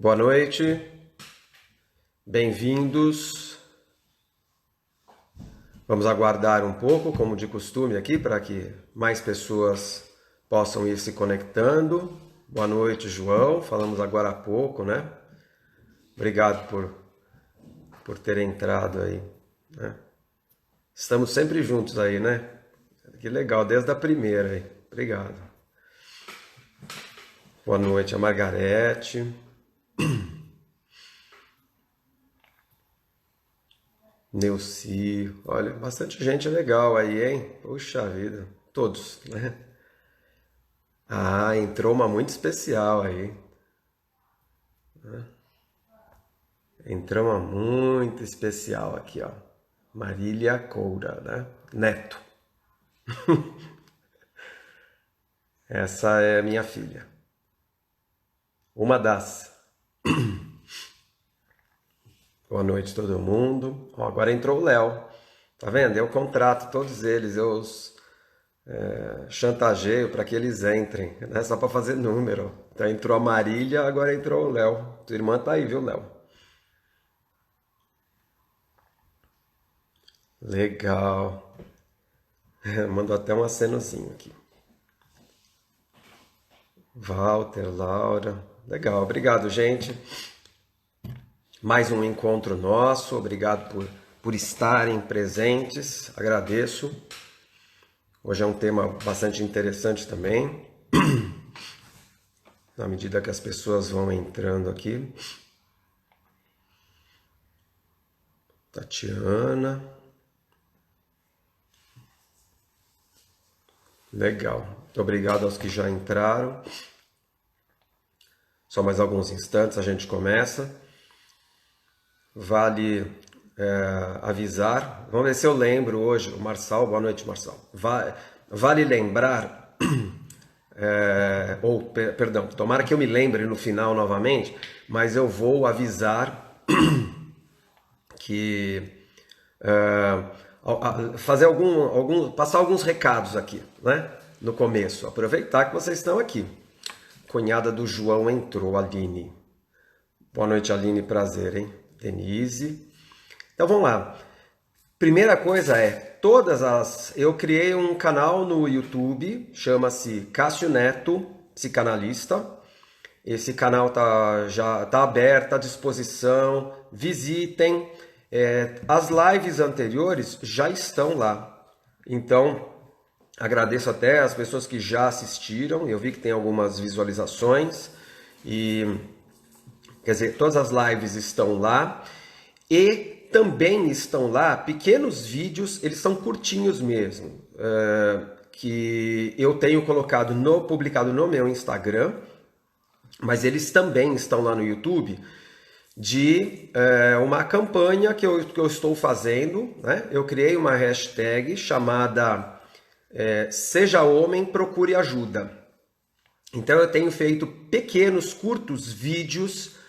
Boa noite, bem-vindos. Vamos aguardar um pouco, como de costume aqui, para que mais pessoas possam ir se conectando. Boa noite, João. Falamos agora há pouco, né? Obrigado por ter entrado aí, né? Estamos sempre juntos aí, né? Que legal, desde a primeira aí. Obrigado. Boa noite, a Margarete. Neuci, olha, bastante gente legal aí, hein? Puxa vida, todos, né? Ah, entrou uma muito especial aí. Entrou uma muito especial aqui, ó. Marília Coura, né? Neto. Essa é minha filha. Uma das. Boa noite, todo mundo. Ó, agora entrou o Léo. Tá vendo? Eu contrato todos eles, eu os chantageio para que eles entrem, né? Só para fazer número. Então entrou a Marília, agora entrou o Léo. Tua irmã tá aí, viu, Léo? Legal. Mandou até um acenozinho aqui. Walter, Laura. Legal, obrigado, gente. Mais um encontro nosso. Obrigado por estarem presentes. Agradeço. Hoje é um tema bastante interessante também. Na medida que as pessoas vão entrando aqui. Tatiana. Legal. Muito obrigado aos que já entraram. Só mais alguns instantes a gente começa. Vale avisar. Vamos ver se eu lembro hoje. O Marçal, boa noite, Marçal. Vale lembrar, perdão, tomara que eu me lembre no final novamente, mas eu vou avisar que fazer passar alguns recados aqui, né? No começo. Aproveitar que vocês estão aqui. Cunhada do João entrou, Aline. Boa noite, Aline, prazer, hein? Denise. Então vamos lá. Primeira coisa eu criei um canal no YouTube, chama-se Cássio Neto, psicanalista. Esse canal já tá aberto, à disposição. Visitem. As lives anteriores já estão lá. Então, agradeço até as pessoas que já assistiram. Eu vi que tem algumas visualizações. Quer dizer, todas as lives estão lá. E também estão lá pequenos vídeos, eles são curtinhos mesmo, que eu tenho publicado no meu Instagram, mas eles também estão lá no YouTube, de uma campanha que eu estou fazendo, né? Eu criei uma hashtag chamada Seja Homem, Procure Ajuda. Então eu tenho feito pequenos, curtos vídeos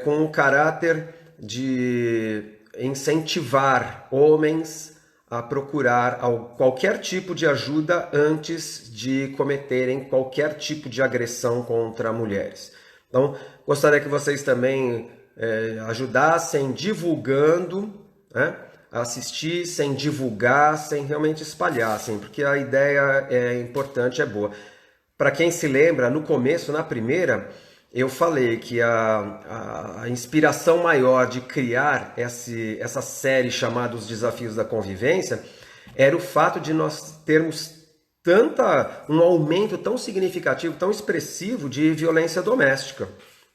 com o caráter de incentivar homens a procurar qualquer tipo de ajuda antes de cometerem qualquer tipo de agressão contra mulheres. Então, gostaria que vocês também ajudassem divulgando, né? Assistissem, divulgassem, realmente espalhassem, porque a ideia é importante, é boa. Para quem se lembra, no começo, na primeira, eu falei que a inspiração maior de criar essa série chamada Os Desafios da Convivência era o fato de nós termos um aumento tão significativo, tão expressivo de violência doméstica,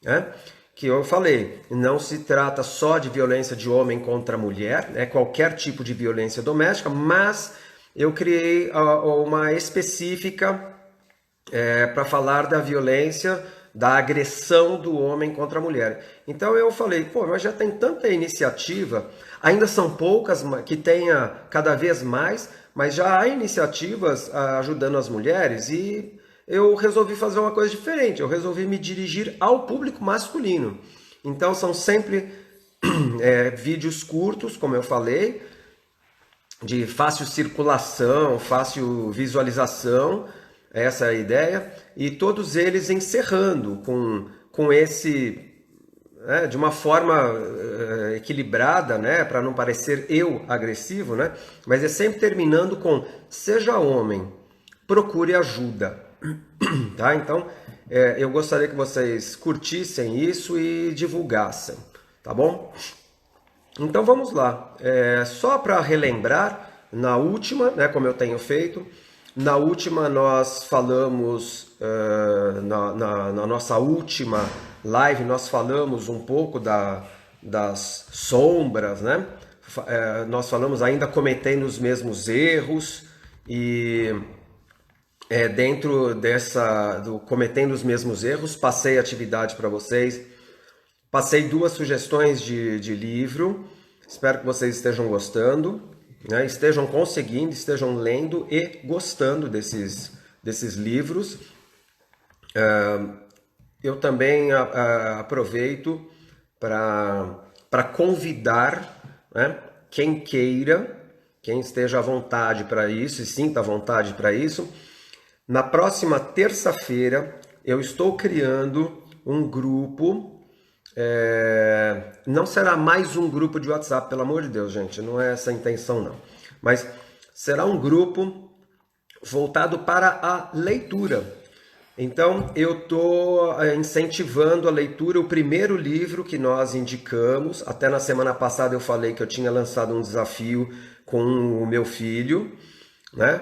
né? Que eu falei, não se trata só de violência de homem contra mulher, né? Qualquer tipo de violência doméstica, mas eu criei uma específica para falar da violência, da agressão do homem contra a mulher. Então eu falei, mas já tem tanta iniciativa, ainda são poucas, que tenha cada vez mais, mas já há iniciativas ajudando as mulheres e eu resolvi fazer uma coisa diferente, eu resolvi me dirigir ao público masculino. Então são sempre vídeos curtos, como eu falei, de fácil circulação, fácil visualização, essa é a ideia, e todos eles encerrando com esse né, de uma forma equilibrada, né, para não parecer eu agressivo, né, mas é sempre terminando com seja homem, procure ajuda, tá? Então, eu gostaria que vocês curtissem isso e divulgassem, tá bom? Então vamos lá. Só para relembrar, na última, né, como eu tenho feito, na última nós falamos, na nossa última live, nós falamos um pouco das sombras, né? Nós falamos ainda cometendo os mesmos erros e dentro do cometendo os mesmos erros, passei atividade para vocês. Passei 2 sugestões de livro, espero que vocês estejam gostando, né? Estejam conseguindo, estejam lendo e gostando desses livros. Eu também aproveito para convidar, né, quem queira, quem esteja à vontade para isso e sinta à vontade para isso. Na próxima terça-feira eu estou criando um grupo. Não será mais um grupo de WhatsApp, pelo amor de Deus, gente, não é essa a intenção não, mas será um grupo voltado para a leitura. Então eu estou incentivando a leitura. O primeiro livro que nós indicamos, até na semana passada eu falei que eu tinha lançado um desafio com o meu filho, né,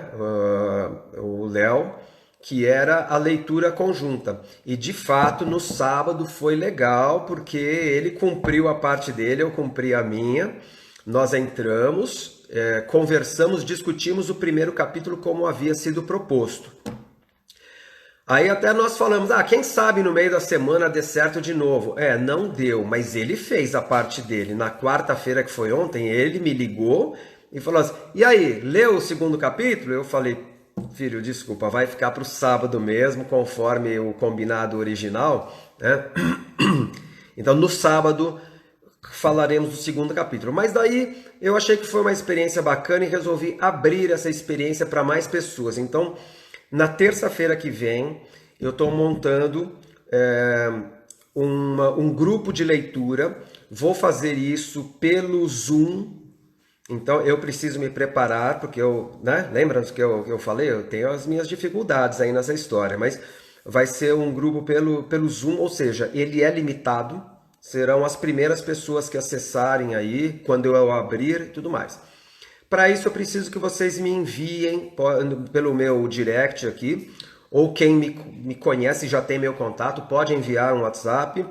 o Léo, que era a leitura conjunta. E de fato, no sábado foi legal, porque ele cumpriu a parte dele, eu cumpri a minha. Nós entramos, conversamos, discutimos o primeiro capítulo como havia sido proposto. Aí até nós falamos, quem sabe no meio da semana dê certo de novo. Não deu, mas ele fez a parte dele. Na quarta-feira, que foi ontem, ele me ligou e falou assim, e aí, leu o segundo capítulo? Eu falei, filho, desculpa, vai ficar para o sábado mesmo, conforme o combinado original, né? Então, no sábado, falaremos do segundo capítulo. Mas daí, eu achei que foi uma experiência bacana e resolvi abrir essa experiência para mais pessoas. Então, na terça-feira que vem, eu estou montando um grupo de leitura. Vou fazer isso pelo Zoom. Então eu preciso me preparar, porque lembra que eu falei? Eu tenho as minhas dificuldades aí nessa história, mas vai ser um grupo pelo Zoom, ou seja, ele é limitado, serão as primeiras pessoas que acessarem aí, quando eu abrir e tudo mais. Para isso eu preciso que vocês me enviem pelo meu direct aqui, ou quem me conhece e já tem meu contato, pode enviar um WhatsApp.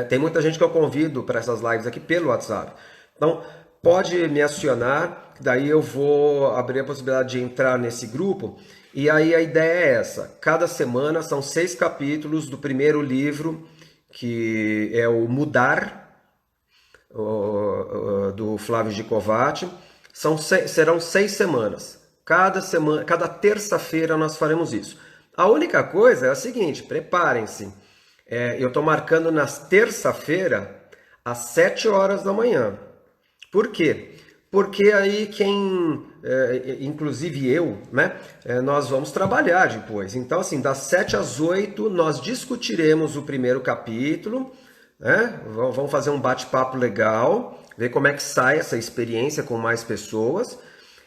Tem muita gente que eu convido para essas lives aqui pelo WhatsApp. Então, pode me acionar, daí eu vou abrir a possibilidade de entrar nesse grupo. E aí a ideia é essa, cada semana são 6 capítulos do primeiro livro, que é o Mudar, do Flávio Gicovati. Serão 6 semanas. Cada terça-feira nós faremos isso. A única coisa é a seguinte, preparem-se. Eu estou marcando na terça-feira às 7 horas da manhã. Por quê? Porque aí inclusive eu, né, nós vamos trabalhar depois. Então, assim, das 7 às 8 nós discutiremos o primeiro capítulo, né? Vamos fazer um bate-papo legal, ver como é que sai essa experiência com mais pessoas.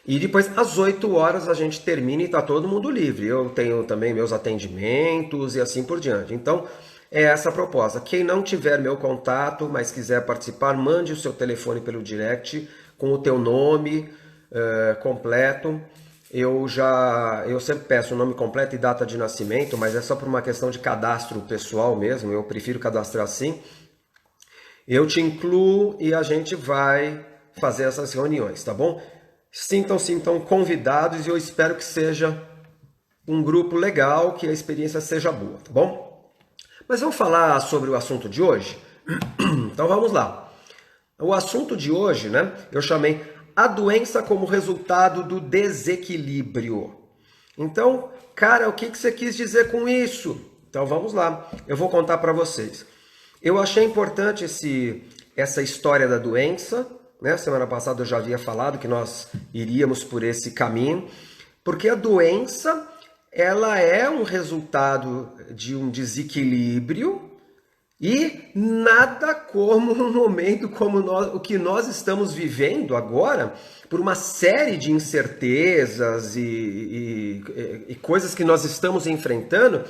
E depois, às 8 horas, a gente termina e está todo mundo livre. Eu tenho também meus atendimentos e assim por diante. Então, é essa a proposta. Quem não tiver meu contato, mas quiser participar, mande o seu telefone pelo direct com o teu nome completo. Eu sempre peço o nome completo e data de nascimento, mas é só por uma questão de cadastro pessoal mesmo. Eu prefiro cadastrar assim. Eu te incluo e a gente vai fazer essas reuniões, tá bom? Sintam-se então convidados e eu espero que seja um grupo legal, que a experiência seja boa, tá bom? Mas vamos falar sobre o assunto de hoje? Então vamos lá. O assunto de hoje, né, eu chamei a doença como resultado do desequilíbrio. Então, cara, o que você quis dizer com isso? Então vamos lá, eu vou contar para vocês. Eu achei importante essa história da doença, né? Semana passada eu já havia falado que nós iríamos por esse caminho, porque a doença ela é um resultado de um desequilíbrio E nada como um momento como o que nós estamos vivendo agora, por uma série de incertezas e coisas que nós estamos enfrentando,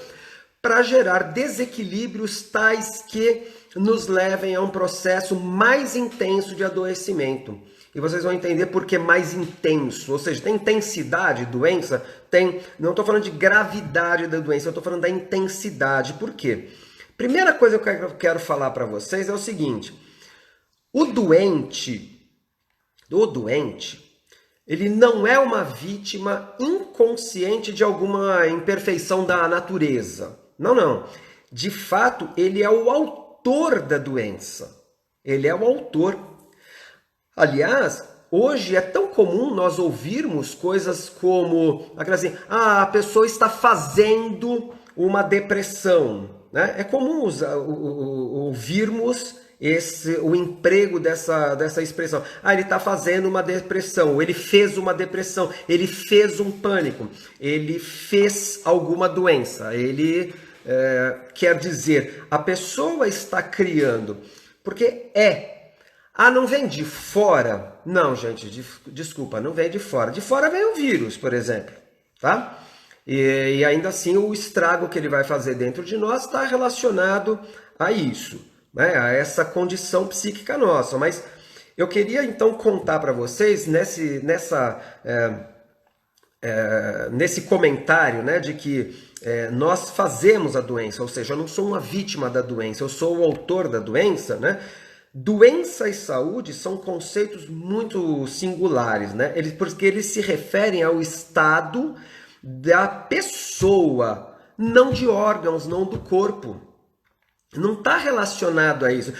para gerar desequilíbrios tais que nos levem a um processo mais intenso de adoecimento. E vocês vão entender por que mais intenso, ou seja, tem intensidade, doença, tem. Não estou falando de gravidade da doença, eu estou falando da intensidade. Por quê? Primeira coisa que eu quero falar para vocês é o seguinte: o doente, ele não é uma vítima inconsciente de alguma imperfeição da natureza. Não, não. De fato, ele é o autor da doença. Ele é o autor. Aliás, hoje é tão comum nós ouvirmos coisas como assim, a pessoa está fazendo uma depressão. Né? É comum ouvirmos o emprego dessa expressão. Ele está fazendo uma depressão, ele fez uma depressão, ele fez um pânico, ele fez alguma doença. Ele quer dizer, a pessoa está criando, porque não vem de fora. Não, gente, desculpa, não vem de fora. De fora vem o vírus, por exemplo, tá? E ainda assim o estrago que ele vai fazer dentro de nós está relacionado a isso, né? A essa condição psíquica nossa. Mas eu queria então contar para vocês nesse comentário, né, de que nós fazemos a doença, ou seja, eu não sou uma vítima da doença, eu sou o autor da doença, né? Doença e saúde são conceitos muito singulares, né? Porque eles se referem ao estado da pessoa, não de órgãos, não do corpo. Não está relacionado a isso.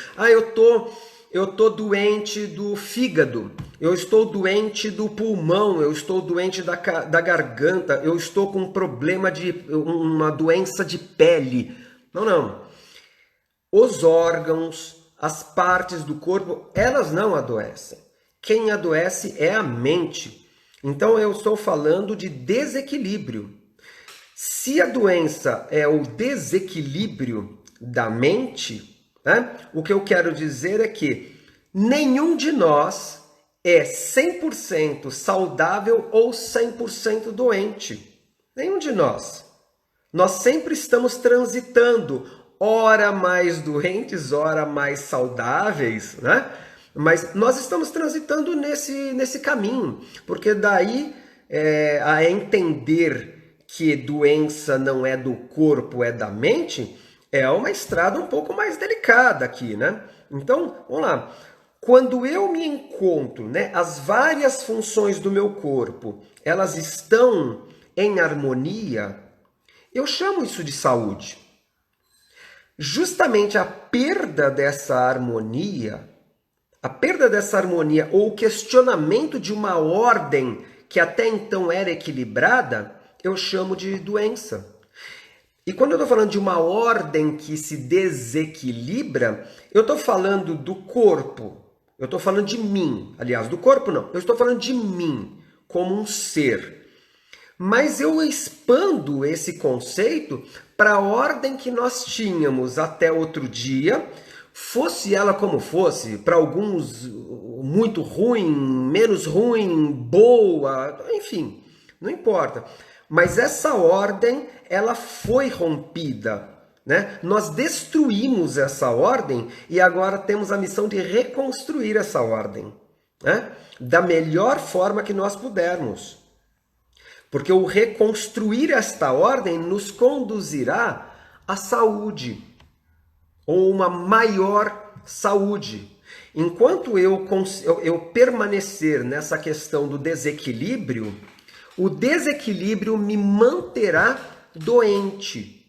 Eu tô doente do fígado, eu estou doente do pulmão, eu estou doente da garganta, eu estou com um problema uma doença de pele. Não, não. Os órgãos, as partes do corpo, elas não adoecem. Quem adoece é a mente. Então eu estou falando de desequilíbrio. Se a doença é o desequilíbrio da mente, né, o que eu quero dizer é que nenhum de nós é 100% saudável ou 100% doente. Nenhum de nós. Nós sempre estamos transitando, ora mais doentes, ora mais saudáveis, né? Mas nós estamos transitando nesse caminho, porque daí a entender que doença não é do corpo, é da mente, é uma estrada um pouco mais delicada aqui, né? Então, vamos lá. Quando eu me encontro, né, as várias funções do meu corpo, elas estão em harmonia, eu chamo isso de saúde. Justamente a perda dessa harmonia ou o questionamento de uma ordem que até então era equilibrada, eu chamo de doença. E quando eu estou falando de uma ordem que se desequilibra, eu estou falando do corpo, eu estou falando de mim. Aliás, do corpo não, eu estou falando de mim como um ser. Mas eu expando esse conceito para a ordem que nós tínhamos até outro dia, fosse ela como fosse, para alguns muito ruim, menos ruim, boa, enfim, não importa. Mas essa ordem, ela foi rompida, né? Nós destruímos essa ordem e agora temos a missão de reconstruir essa ordem, né? Da melhor forma que nós pudermos. Porque o reconstruir esta ordem nos conduzirá à saúde, ou uma maior saúde. Enquanto eu permanecer nessa questão do desequilíbrio, o desequilíbrio me manterá doente.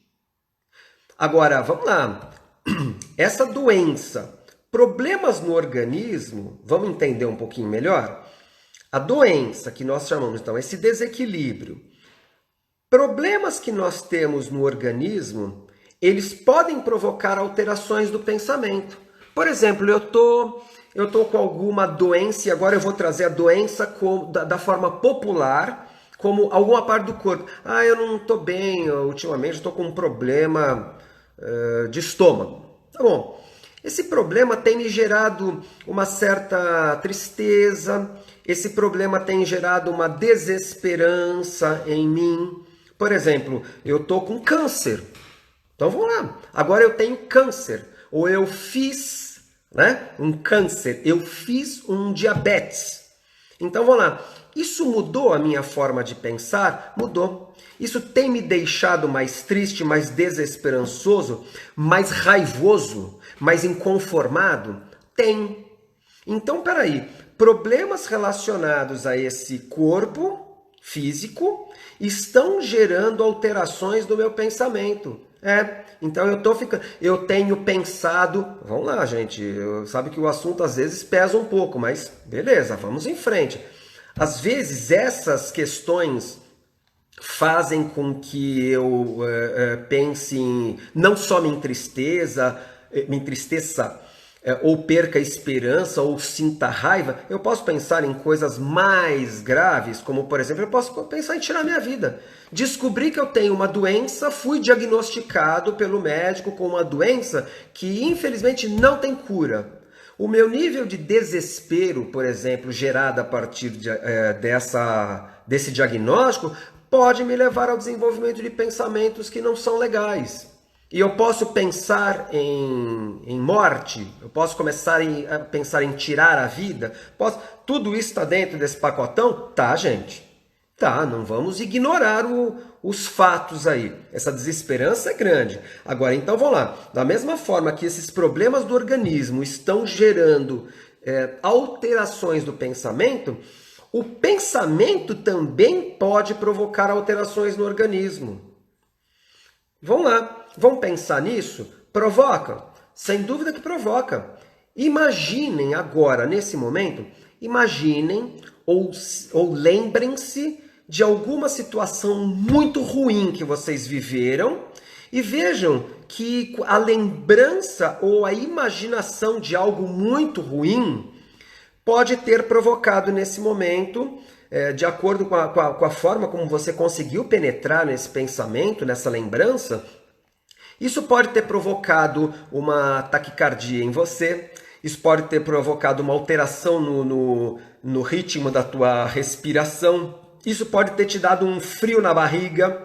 Agora, vamos lá. Essa doença, problemas no organismo, vamos entender um pouquinho melhor? A doença que nós chamamos, então, esse desequilíbrio, problemas que nós temos no organismo, eles podem provocar alterações do pensamento. Por exemplo, eu tô com alguma doença e agora eu vou trazer a doença da forma popular, como alguma parte do corpo. Eu não estou bem ultimamente, estou com um problema de estômago. Tá bom. Esse problema tem me gerado uma certa tristeza, esse problema tem gerado uma desesperança em mim. Por exemplo, eu tô com câncer. Então vamos lá. Agora eu tenho câncer. Ou eu fiz, né, um câncer. Eu fiz um diabetes. Então vamos lá. Isso mudou a minha forma de pensar? Mudou. Isso tem me deixado mais triste, mais desesperançoso, mais raivoso, mais inconformado? Tem. Então, peraí. Problemas relacionados a esse corpo físico estão gerando alterações no meu pensamento. Então eu tenho pensado, vamos lá, gente, sabe que o assunto às vezes pesa um pouco, mas beleza, vamos em frente. Às vezes essas questões fazem com que eu pense em, não só me entristeça, ou perca a esperança, ou sinta raiva. Eu posso pensar em coisas mais graves, como por exemplo, eu posso pensar em tirar minha vida. Descobri que eu tenho uma doença, fui diagnosticado pelo médico com uma doença que infelizmente não tem cura. O meu nível de desespero, por exemplo, gerado a partir desse diagnóstico, pode me levar ao desenvolvimento de pensamentos que não são legais. E eu posso pensar em morte, eu posso começar a pensar em tirar a vida. Tudo isso está dentro desse pacotão? Tá, gente. Tá, não vamos ignorar os fatos aí. Essa desesperança é grande. Agora, então vamos lá. Da mesma forma que esses problemas do organismo estão gerando alterações do pensamento, o pensamento também pode provocar alterações no organismo. Vamos lá, vamos pensar nisso? Provoca? Sem dúvida que provoca. Imaginem agora, nesse momento, imaginem ou lembrem-se de alguma situação muito ruim que vocês viveram e vejam que a lembrança ou a imaginação de algo muito ruim pode ter provocado nesse momento, de acordo com a forma como você conseguiu penetrar nesse pensamento, nessa lembrança, isso pode ter provocado uma taquicardia em você, isso pode ter provocado uma alteração no ritmo da tua respiração, isso pode ter te dado um frio na barriga,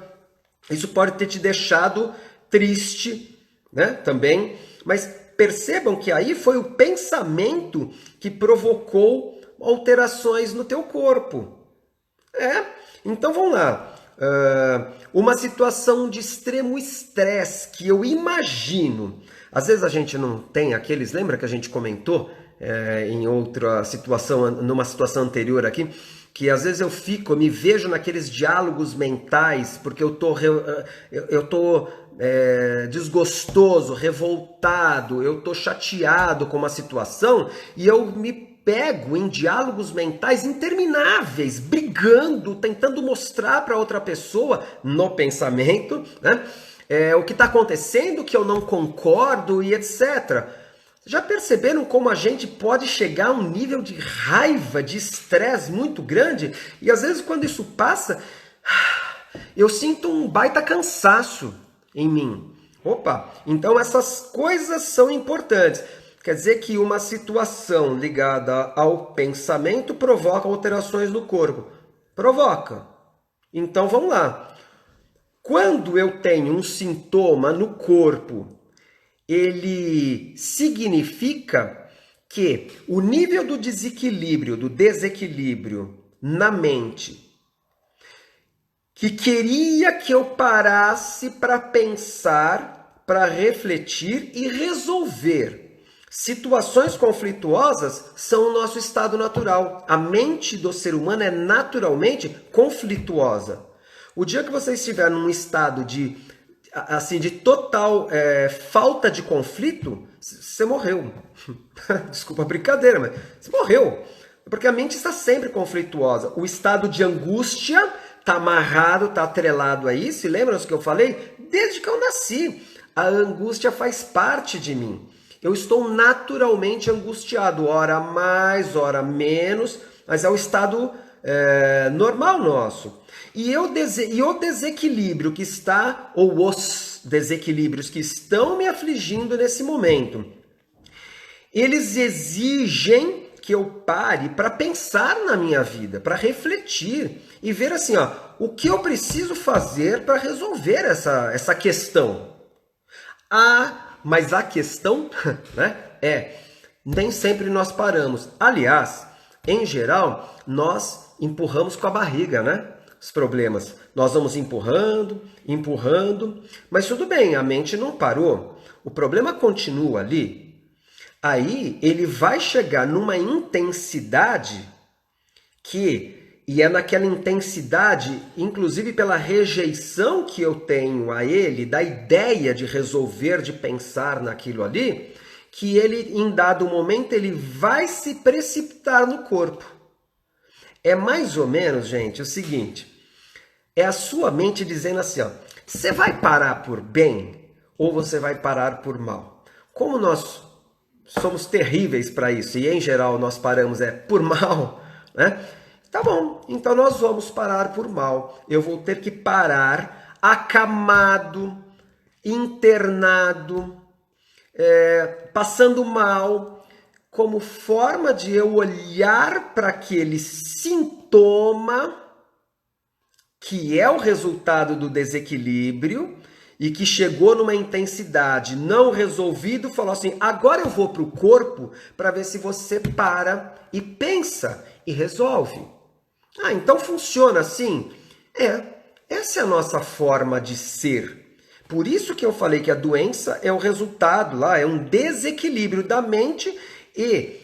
isso pode ter te deixado triste, né, também, mas percebam que aí foi o pensamento que provocou alterações no teu corpo. Então vamos lá. Uma situação de extremo estresse que eu imagino. Às vezes a gente não tem aqueles, lembra que a gente comentou em outra situação, numa situação anterior aqui, que às vezes eu me vejo naqueles diálogos mentais, porque eu tô desgostoso, revoltado, eu tô chateado com uma situação e eu me pego em diálogos mentais intermináveis, brigando, tentando mostrar para outra pessoa, no pensamento, né, o que está acontecendo, que eu não concordo e etc. Já perceberam como a gente pode chegar a um nível de raiva, de estresse muito grande? E às vezes quando isso passa, eu sinto um baita cansaço em mim. Opa, então essas coisas são importantes. Quer dizer que uma situação ligada ao pensamento provoca alterações no corpo. Provoca. Então vamos lá. Quando eu tenho um sintoma no corpo, ele significa que o nível do desequilíbrio na mente, que queria que eu parasse para pensar, para refletir e resolver. Situações conflituosas são o nosso estado natural. A mente do ser humano é naturalmente conflituosa. O dia que você estiver num estado de total falta de conflito, você morreu. Desculpa a brincadeira, mas você morreu. Porque a mente está sempre conflituosa. O estado de angústia está amarrado, está atrelado a isso. E lembram-se que eu falei? Desde que eu nasci, a angústia faz parte de mim. Eu estou naturalmente angustiado, ora mais, ora menos, mas é o estado normal nosso. E o desequilíbrio que está, ou os desequilíbrios que estão me afligindo nesse momento, eles exigem que eu pare para pensar na minha vida, para refletir e ver assim, ó, o que eu preciso fazer para resolver essa questão. Mas a questão, né, nem sempre nós paramos. Aliás, em geral, nós empurramos com a barriga, né? Os problemas. Nós vamos empurrando, mas tudo bem, a mente não parou. O problema continua ali. Aí ele vai chegar numa intensidade e é naquela intensidade, inclusive pela rejeição que eu tenho a ele, da ideia de resolver, de pensar naquilo ali, que ele, em dado momento, ele vai se precipitar no corpo. É mais ou menos, gente, o seguinte, é a sua mente dizendo assim, ó, você vai parar por bem ou você vai parar por mal? Como nós somos terríveis para isso e, em geral, nós paramos por mal, né? Tá bom, então nós vamos parar por mal. Eu vou ter que parar acamado, internado, passando mal, como forma de eu olhar para aquele sintoma que é o resultado do desequilíbrio e que chegou numa intensidade não resolvido, falou assim, agora eu vou para o corpo para ver se você para e pensa e resolve. Então funciona assim? Essa é a nossa forma de ser. Por isso que eu falei que a doença é o resultado lá, é um desequilíbrio da mente e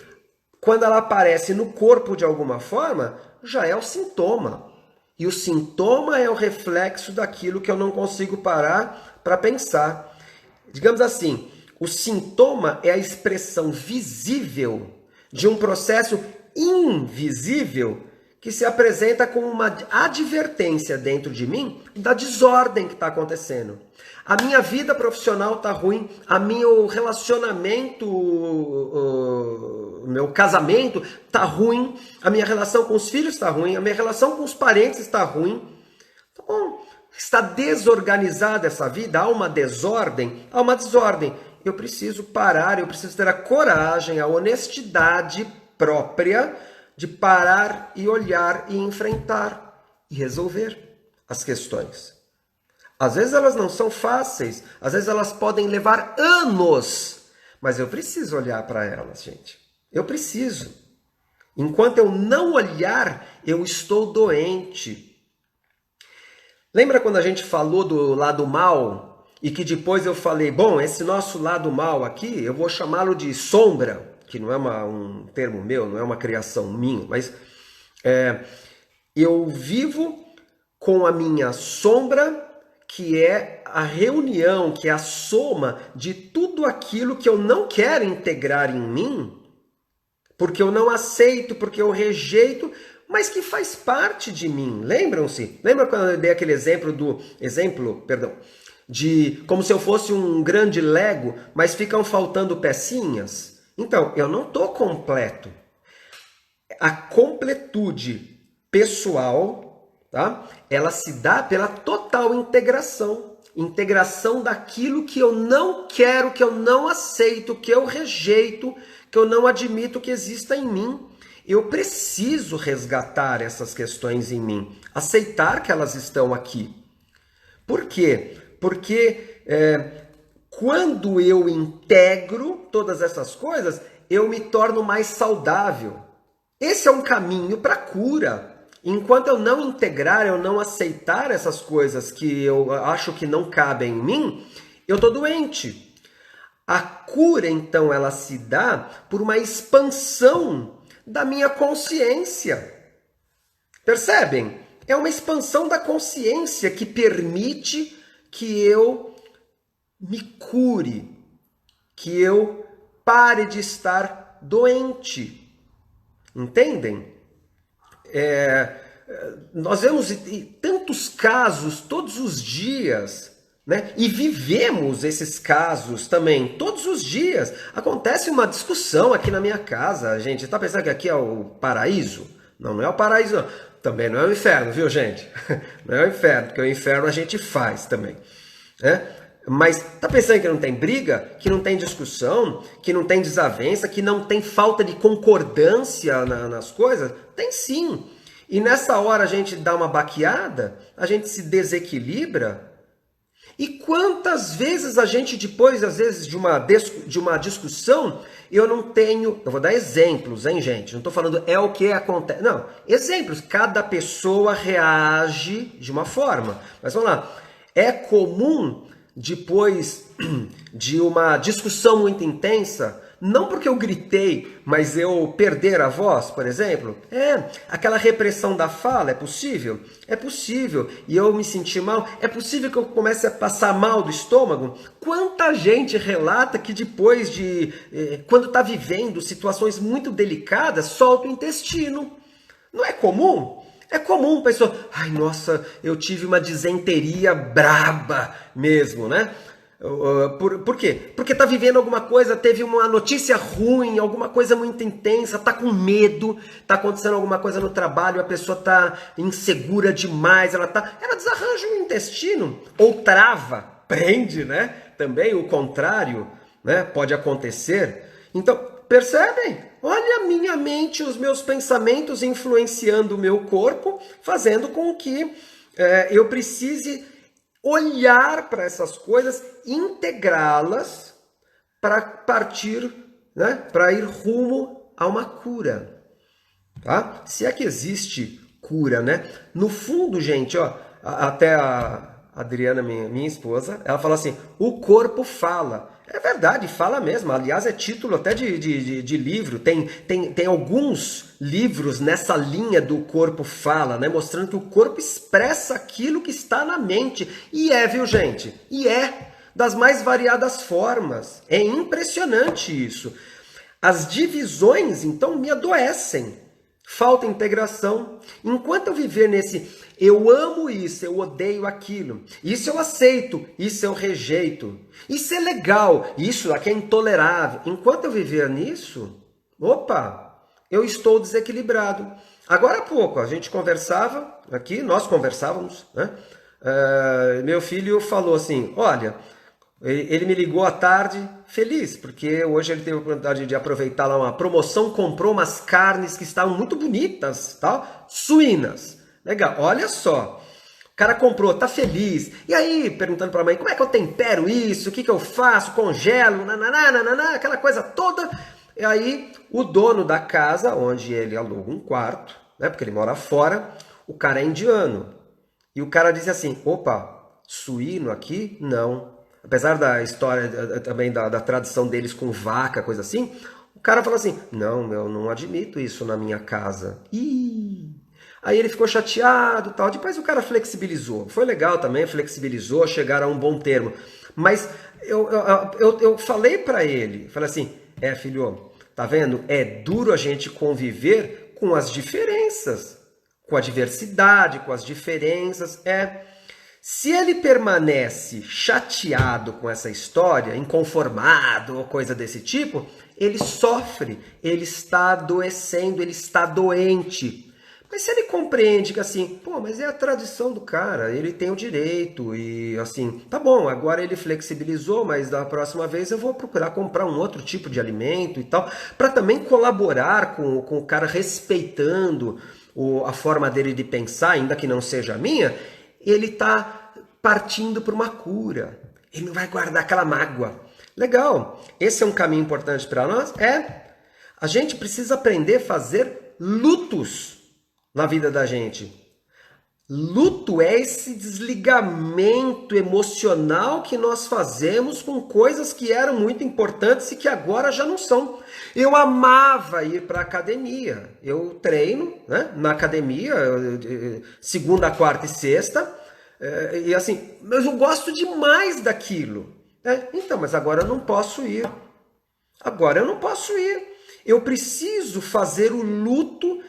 quando ela aparece no corpo de alguma forma, já é o sintoma. E o sintoma é o reflexo daquilo que eu não consigo parar para pensar. Digamos assim, o sintoma é a expressão visível de um processo invisível que se apresenta como uma advertência dentro de mim da desordem que está acontecendo. A minha vida profissional está ruim, meu relacionamento, meu casamento está ruim, a minha relação com os filhos está ruim, a minha relação com os parentes está ruim. Então, está desorganizada essa vida, há uma desordem, Eu preciso parar, eu preciso ter a coragem, a honestidade própria de parar e olhar e enfrentar e resolver as questões. Às vezes elas não são fáceis, às vezes elas podem levar anos, mas eu preciso olhar para elas, gente. Eu preciso. Enquanto eu não olhar, eu estou doente. Lembra quando a gente falou do lado mal e que depois eu falei, bom, esse nosso lado mal aqui, eu vou chamá-lo de sombra, que não é um termo meu, não é uma criação minha, mas eu vivo com a minha sombra, que é a reunião, que é a soma de tudo aquilo que eu não quero integrar em mim, porque eu não aceito, porque eu rejeito, mas que faz parte de mim. Lembram-se? Lembra quando eu dei aquele exemplo de como se eu fosse um grande Lego, mas ficam faltando pecinhas? Então, eu não estou completo. A completude pessoal, tá? Ela se dá pela total integração. Integração daquilo que eu não quero, que eu não aceito, que eu rejeito, que eu não admito que exista em mim. Eu preciso resgatar essas questões em mim, aceitar que elas estão aqui. Por quê? Porque quando eu integro todas essas coisas, eu me torno mais saudável. Esse é um caminho para a cura. Enquanto eu não integrar, eu não aceitar essas coisas que eu acho que não cabem em mim, eu estou doente. A cura, então, ela se dá por uma expansão da minha consciência. Percebem? É uma expansão da consciência que permite que eu me cure, que eu pare de estar doente. Entendem? Nós vemos tantos casos todos os dias, né? E vivemos esses casos também todos os dias. Acontece uma discussão aqui na minha casa, gente. Está pensando que aqui é o paraíso? Não, não é o paraíso, não. Também não é o inferno, viu, gente? Não é o inferno, porque o inferno a gente faz também, né? Mas tá pensando que não tem briga, que não tem discussão, que não tem desavença, que não tem falta de concordância nas coisas? Tem sim. E nessa hora a gente dá uma baqueada, a gente se desequilibra. E quantas vezes a gente depois, às vezes, de uma discussão, eu vou dar exemplos, hein, gente? Não estou falando é o que acontece. Não, exemplos. Cada pessoa reage de uma forma. Mas vamos lá. É comum, depois de uma discussão muito intensa, não porque eu gritei, mas eu perder a voz, por exemplo. Aquela repressão da fala, é possível? É possível. E eu me sentir mal? É possível que eu comece a passar mal do estômago? Quanta gente relata que depois quando está vivendo situações muito delicadas, solta o intestino. Não é comum? É comum, pessoa, ai nossa, eu tive uma disenteria braba mesmo, né? Por quê? Porque tá vivendo alguma coisa, teve uma notícia ruim, alguma coisa muito intensa, tá com medo, tá acontecendo alguma coisa no trabalho, a pessoa tá insegura demais, ela desarranja o intestino, ou trava, prende, né? Também o contrário, né? Pode acontecer. Então, percebem? Olha a minha mente, os meus pensamentos influenciando o meu corpo, fazendo com que eu precise olhar para essas coisas, integrá-las para partir, né, para ir rumo a uma cura. Tá? Se é que existe cura, né? No fundo, gente, ó, até a Adriana, minha esposa, ela fala assim, o corpo fala. É verdade, fala mesmo. Aliás, é título até de livro. Tem alguns livros nessa linha do corpo fala, né? Mostrando que o corpo expressa aquilo que está na mente. E viu, gente? E das mais variadas formas. É impressionante isso. As divisões, então, me adoecem. Falta integração. Enquanto eu viver nesse eu amo isso, eu odeio aquilo, isso eu aceito, isso eu rejeito, isso é legal, isso aqui é intolerável. Enquanto eu viver nisso, eu estou desequilibrado. Agora há pouco a gente conversava aqui, nós conversávamos, né? Meu filho falou assim, olha, ele me ligou à tarde feliz, porque hoje ele teve a oportunidade de aproveitar lá uma promoção, comprou umas carnes que estavam muito bonitas, tal, suínas. Legal, olha só, o cara comprou, tá feliz, e aí perguntando para a mãe, como é que eu tempero isso, o que eu faço, congelo, nananá, aquela coisa toda. E aí o dono da casa, onde ele aluga um quarto, né, porque ele mora fora, o cara é indiano. E o cara disse assim, suíno aqui? Não. Apesar da história também da tradição deles com vaca, coisa assim, o cara falou assim, não, eu não admito isso na minha casa. Aí ele ficou chateado, tal. Depois o cara flexibilizou. Foi legal também, flexibilizou, chegaram a um bom termo. Mas eu falei para ele, falei assim, filho, tá vendo? É duro a gente conviver com as diferenças, com a diversidade, com as diferenças. Se ele permanece chateado com essa história, inconformado ou coisa desse tipo, ele sofre, ele está adoecendo, ele está doente. Mas se ele compreende que assim, mas é a tradição do cara, ele tem o direito e assim, tá bom, agora ele flexibilizou, mas da próxima vez eu vou procurar comprar um outro tipo de alimento e tal, para também colaborar com o cara respeitando a forma dele de pensar, ainda que não seja a minha, ele tá partindo para uma cura, ele não vai guardar aquela mágoa. Legal, esse é um caminho importante para nós? A gente precisa aprender a fazer lutos na vida da gente. Luto é esse desligamento emocional que nós fazemos com coisas que eram muito importantes e que agora já não são. Eu amava ir para a academia. Eu treino, né, na academia, segunda, quarta e sexta. E assim, mas eu gosto demais daquilo. Então, mas agora eu não posso ir. Agora eu não posso ir. Eu preciso fazer o luto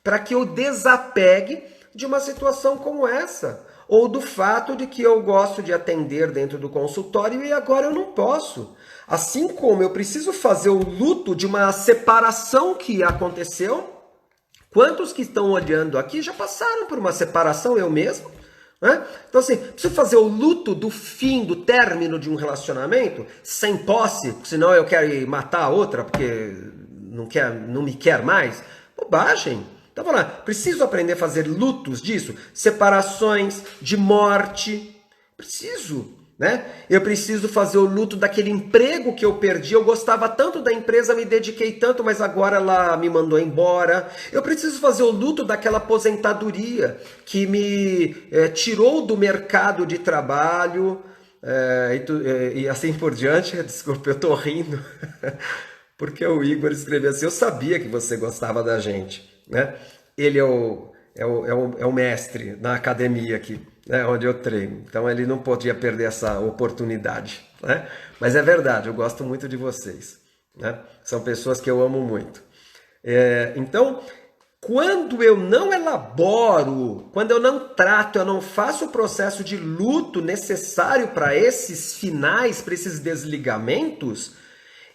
para que eu desapegue de uma situação como essa, ou do fato de que eu gosto de atender dentro do consultório e agora eu não posso. Assim como eu preciso fazer o luto de uma separação que aconteceu. Quantos que estão olhando aqui já passaram por uma separação, eu mesmo? Né? Então assim, preciso fazer o luto do fim, do término de um relacionamento, sem posse, senão eu quero ir matar a outra porque não me quer mais. Bobagem. Então vamos lá, preciso aprender a fazer lutos disso, separações, de morte, preciso. Né? Eu preciso fazer o luto daquele emprego que eu perdi. Eu gostava tanto da empresa, me dediquei tanto, mas agora ela me mandou embora. Eu preciso fazer o luto daquela aposentadoria que me tirou do mercado de trabalho e assim por diante. Desculpa, eu tô rindo porque o Igor escreveu assim: eu sabia que você gostava da gente. Né? Ele é o mestre na academia aqui, né, onde eu treino. Então ele não podia perder essa oportunidade. Né? Mas é verdade, eu gosto muito de vocês. Né? São pessoas que eu amo muito. Então, quando eu não elaboro, quando eu não trato, eu não faço o processo de luto necessário para esses finais, para esses desligamentos,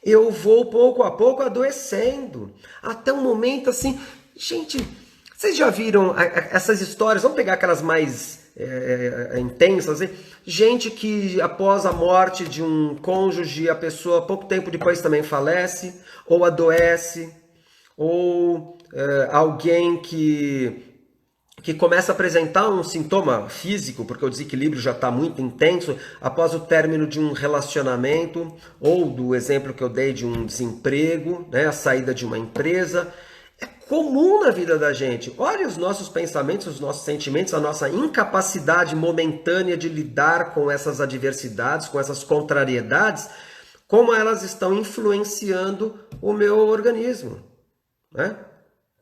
eu vou pouco a pouco adoecendo. Até um momento assim, gente, vocês já viram essas histórias? Vamos pegar aquelas mais intensas. Hein? Gente que após a morte de um cônjuge, a pessoa pouco tempo depois também falece, ou adoece, ou alguém que começa a apresentar um sintoma físico, porque o desequilíbrio já está muito intenso, após o término de um relacionamento, ou do exemplo que eu dei de um desemprego, né, a saída de uma empresa. É comum na vida da gente. Olha os nossos pensamentos, os nossos sentimentos, a nossa incapacidade momentânea de lidar com essas adversidades, com essas contrariedades, como elas estão influenciando o meu organismo, né?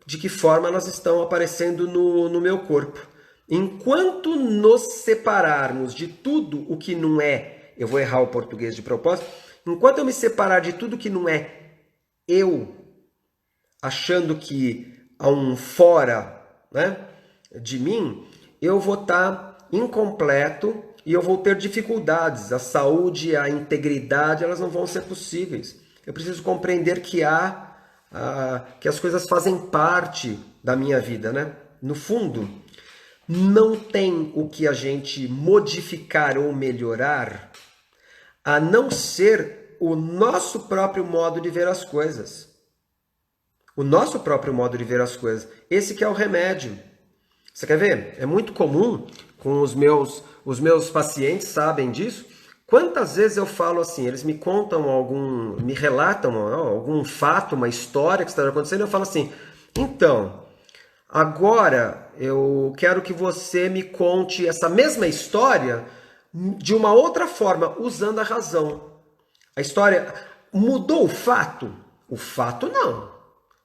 De que forma elas estão aparecendo no meu corpo. Enquanto nos separarmos de tudo o que não é, eu vou errar o português de propósito, enquanto eu me separar de tudo que não é eu, achando que há um fora, né, de mim, eu vou estar incompleto e eu vou ter dificuldades. A saúde, a integridade, elas não vão ser possíveis. Eu preciso compreender que que as coisas fazem parte da minha vida, né? No fundo, não tem o que a gente modificar ou melhorar, a não ser o nosso próprio modo de ver as coisas. O nosso próprio modo de ver as coisas. Esse que é o remédio. Você quer ver? É muito comum, com os meus pacientes sabem disso. Quantas vezes eu falo assim, eles me contam me relatam algum fato, uma história que está acontecendo, eu falo assim, então, agora eu quero que você me conte essa mesma história de uma outra forma, usando a razão. A história mudou o fato? O fato não.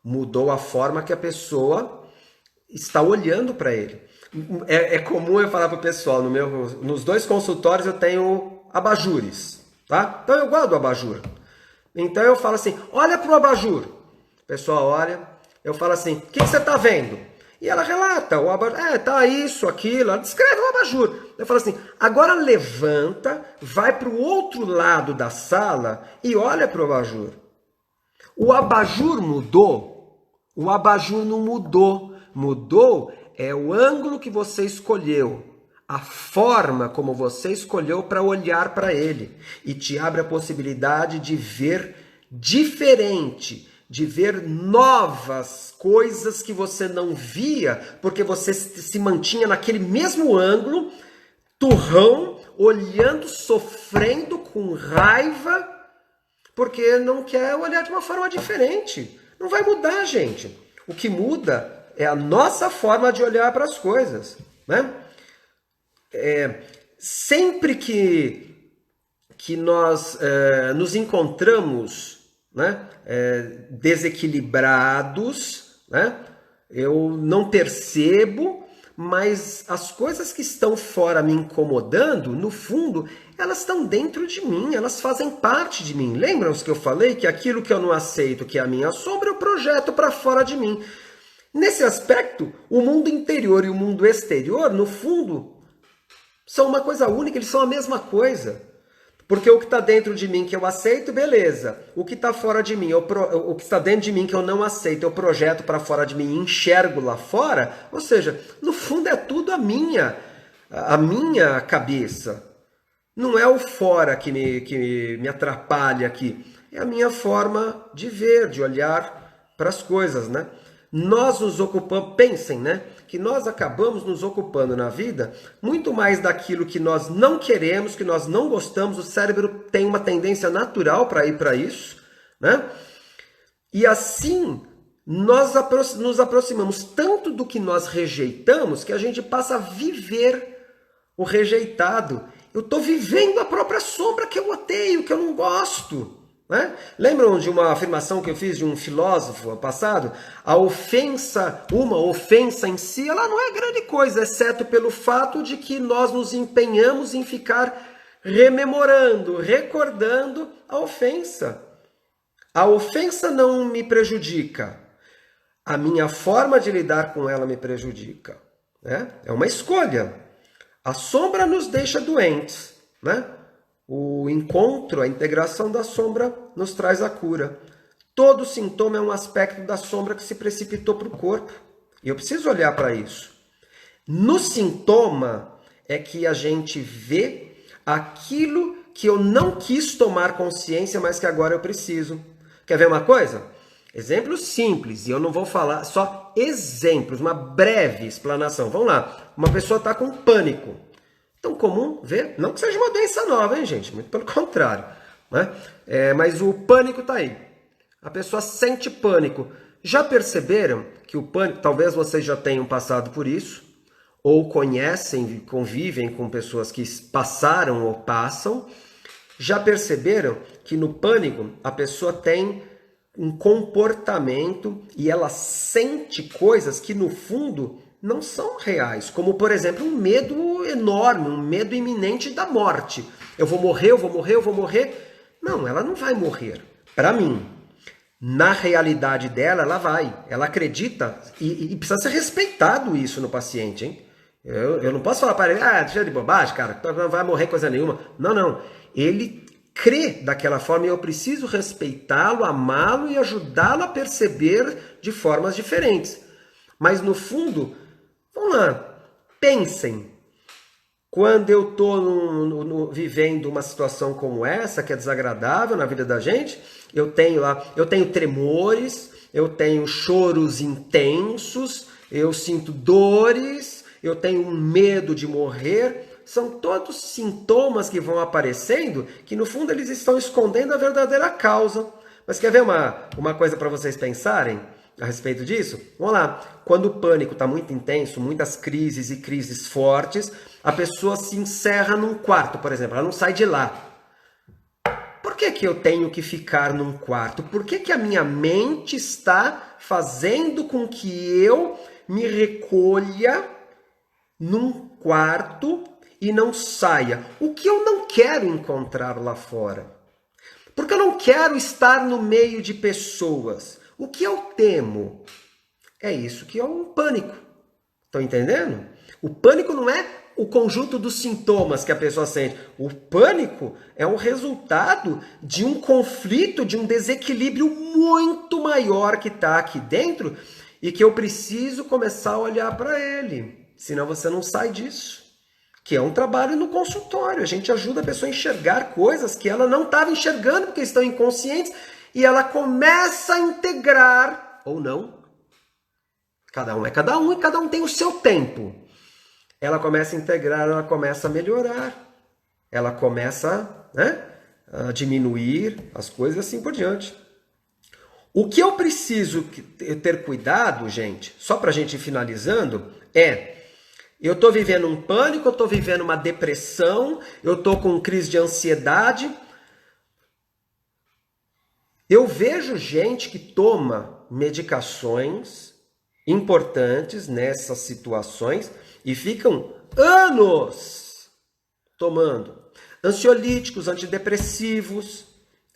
Mudou a forma que a pessoa está olhando para ele. É comum eu falar para o pessoal, nos 2 consultórios eu tenho abajures, tá? Então eu guardo o abajur. Então eu falo assim, olha para o abajur. O pessoal olha, eu falo assim, o que você está vendo? E ela relata, o abajur, tá isso, aquilo, ela descreve o abajur. Eu falo assim, agora levanta, vai para o outro lado da sala e olha para o abajur. O abajur mudou? O abajur não mudou. Mudou é o ângulo que você escolheu, a forma como você escolheu para olhar para ele. E te abre a possibilidade de ver diferente, de ver novas coisas que você não via, porque você se mantinha naquele mesmo ângulo, turrão, olhando, sofrendo, com raiva, porque não quer olhar de uma forma diferente. Não vai mudar, gente. O que muda é a nossa forma de olhar para as coisas, né? Sempre que nós nos encontramos, né, desequilibrados, né, eu não percebo, mas as coisas que estão fora me incomodando, no fundo, elas estão dentro de mim, elas fazem parte de mim. Lembram-se que eu falei que aquilo que eu não aceito, que é a minha sombra, eu projeto para fora de mim. Nesse aspecto, o mundo interior e o mundo exterior, no fundo, são uma coisa única, eles são a mesma coisa. Porque o que está dentro de mim que eu aceito, beleza. O que está fora de mim, o que está dentro de mim que eu não aceito, eu projeto para fora de mim e enxergo lá fora. Ou seja, no fundo é tudo a minha a minha cabeça. Não é o fora que me atrapalha aqui. É a minha forma de ver, de olhar para as coisas, né? Nós nos ocupamos, pensem, né? Que nós acabamos nos ocupando na vida muito mais daquilo que nós não queremos, que nós não gostamos. O cérebro tem uma tendência natural para ir para isso, né? E assim nós nos aproximamos tanto do que nós rejeitamos que a gente passa a viver o rejeitado. Eu estou vivendo a própria sombra que eu odeio, que eu não gosto. Né? Lembram de uma afirmação que eu fiz de um filósofo passado? A ofensa, uma ofensa em si, ela não é grande coisa, exceto pelo fato de que nós nos empenhamos em ficar rememorando, recordando a ofensa. A ofensa não me prejudica. A minha forma de lidar com ela me prejudica. Né? É uma escolha. A sombra nos deixa doentes, né? O encontro, a integração da sombra nos traz a cura. Todo sintoma é um aspecto da sombra que se precipitou para o corpo. E eu preciso olhar para isso. No sintoma é que a gente vê aquilo que eu não quis tomar consciência, mas que agora eu preciso. Quer ver uma coisa? Exemplos simples, e eu não vou falar, só exemplos, uma breve explanação. Vamos lá, uma pessoa está com pânico. Tão comum ver, não que seja uma doença nova, hein, gente? Muito pelo contrário. Né? Mas o pânico está aí. A pessoa sente pânico. Já perceberam que o pânico, talvez vocês já tenham passado por isso, ou conhecem, convivem com pessoas que passaram ou passam. Já perceberam que no pânico a pessoa tem um comportamento e ela sente coisas que no fundo não são reais, como por exemplo um medo enorme, um medo iminente da morte. Eu vou morrer, eu vou morrer, eu vou morrer. Não, ela não vai morrer. Para mim, na realidade dela, ela vai. Ela acredita e precisa ser respeitado isso no paciente, hein? Eu não posso falar para ele, deixa de bobagem, cara, não vai morrer coisa nenhuma. Não. Ele crê daquela forma e eu preciso respeitá-lo, amá-lo e ajudá-lo a perceber de formas diferentes. Mas no fundo, vamos lá, pensem. Quando eu estou vivendo uma situação como essa, que é desagradável na vida da gente, eu tenho tremores, eu tenho choros intensos, eu sinto dores, eu tenho um medo de morrer. São todos sintomas que vão aparecendo que no fundo eles estão escondendo a verdadeira causa. Mas quer ver uma coisa para vocês pensarem a respeito disso? Vamos lá. Quando o pânico está muito intenso, muitas crises e crises fortes, a pessoa se encerra num quarto, por exemplo, ela não sai de lá. Por que eu tenho que ficar num quarto? Por que a minha mente está fazendo com que eu me recolha num quarto e não saia? O que eu não quero encontrar lá fora? Porque eu não quero estar no meio de pessoas. O que eu temo? É isso que é um pânico. Estão entendendo? O pânico não é o conjunto dos sintomas que a pessoa sente. O pânico é um resultado de um conflito, de um desequilíbrio muito maior que está aqui dentro e que eu preciso começar a olhar para ele. Senão você não sai disso. Que é um trabalho no consultório. A gente ajuda a pessoa a enxergar coisas que ela não estava enxergando porque estão inconscientes e ela começa a integrar, ou não. Cada um é cada um e cada um tem o seu tempo. Ela começa a integrar, ela começa a melhorar. Ela começa, né, a diminuir as coisas e assim por diante. O que eu preciso ter cuidado, gente, só para a gente ir finalizando, eu estou vivendo um pânico, eu estou vivendo uma depressão, eu estou com crise de ansiedade. Eu vejo gente que toma medicações importantes nessas situações e ficam anos tomando ansiolíticos, antidepressivos.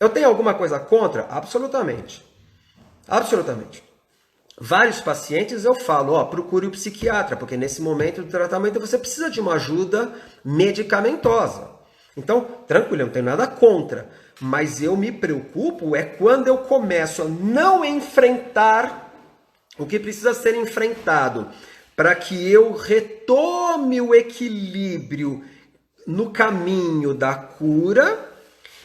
Eu tenho alguma coisa contra? Absolutamente. Absolutamente. Vários pacientes eu falo, procure o psiquiatra, porque nesse momento do tratamento você precisa de uma ajuda medicamentosa. Então, tranquilo, eu não tenho nada contra, mas eu me preocupo quando eu começo a não enfrentar o que precisa ser enfrentado para que eu retome o equilíbrio no caminho da cura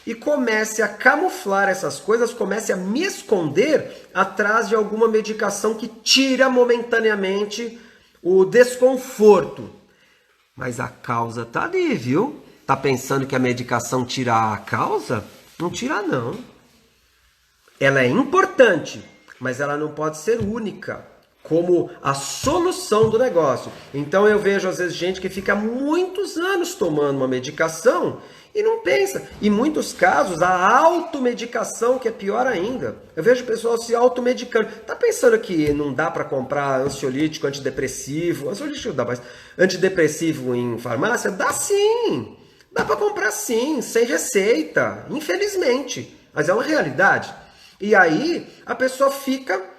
e comece a camuflar essas coisas, comece a me esconder atrás de alguma medicação que tira momentaneamente o desconforto. Mas a causa tá ali, viu? Tá pensando que a medicação tira a causa? Não tira, não. Ela é importante, mas ela não pode ser única como a solução do negócio. Então eu vejo às vezes gente que fica muitos anos tomando uma medicação e não pensa. Em muitos casos, a automedicação, que é pior ainda. Eu vejo o pessoal se automedicando. Tá pensando que não dá para comprar ansiolítico, antidepressivo? Ansiolítico dá, mas antidepressivo em farmácia? Dá sim! Dá para comprar sim, sem receita. Infelizmente. Mas é uma realidade. E aí a pessoa fica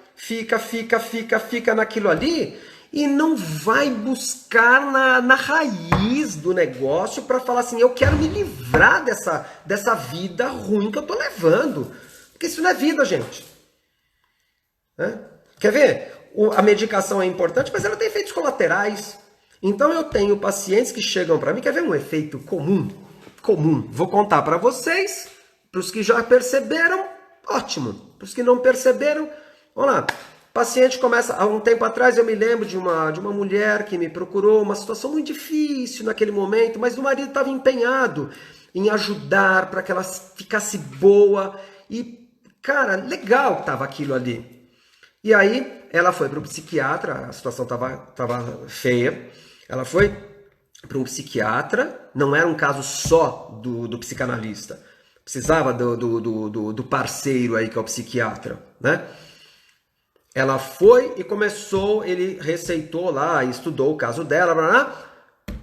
naquilo ali e não vai buscar na raiz do negócio para falar assim, eu quero me livrar dessa vida ruim que eu tô levando. Porque isso não é vida, gente. Quer ver? A medicação é importante, mas ela tem efeitos colaterais. Então eu tenho pacientes que chegam para mim, quer ver um efeito comum? Vou contar para vocês, para os que já perceberam, ótimo. Para os que não perceberam, vamos lá. Paciente começa, há um tempo atrás eu me lembro de uma mulher que me procurou, uma situação muito difícil naquele momento, mas o marido estava empenhado em ajudar para que ela ficasse boa e, cara, legal estava aquilo ali. E aí ela foi para o psiquiatra, a situação estava feia, ela foi para um psiquiatra, não era um caso só do psicanalista, precisava do parceiro aí que é o psiquiatra, né? Ela foi e começou, ele receitou lá, estudou o caso dela, blá, blá,